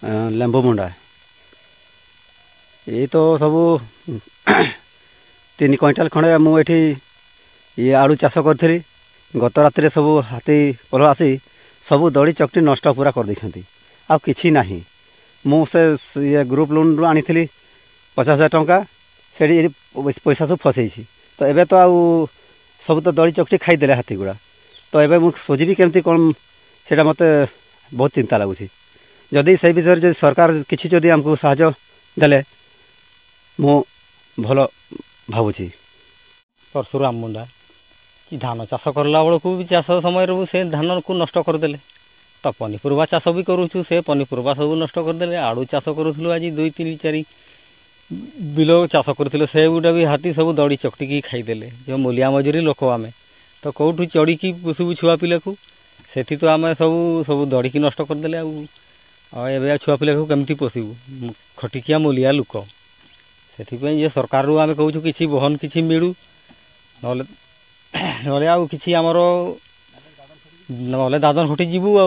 ଲେମ୍ବୁମୁଣ୍ଡା ये तो सब 3 क्विंटाल खंडे मुझे ये आलू चाष करी गत राति सब हाथी पल आसी सब दड़ी चकटी नष्ट पूरा कर देछंती आ किछि नाही मुझे ये ग्रुप लोन रू आनी 50,000 टंका से पैसा सब फसई तो एबे तो आउ सब तो दड़ी चकटी खाईदे हाथी गुड़ा तो एबे मुझे सोचबी केमती कौन से मत बहुत चिंता लगुच जदि से विषय जब सरकार किसी जदि आमको साहाय्य देले मु भल भावुची। परशुराम मुंडा कि धान चाष करला बेलू भी चाष समय से धान को नष्ट करदे तो पनीपरिया चाष भी करूँ से पनीपरिया सब नष्ट करदे आलू चाष करूँ आज 2-3-4 बिल चाष करूँ से गुटा भी हाथी सब दड़ी चकटिकी खाईदे जो मूलिया मजूरी लोक आम तो कौटू चढ़ी पोषबू छुआ पिला को सेठी तो आम सब सब दड़ी नष्ट करदे आ छुआ पिला को केमती पोषबू खटिकिया मूलिया लोक से ये सरकार रू आम कहूँ कि बहन किसी मिलू ना आमर ना दादन फुटी जीवु आ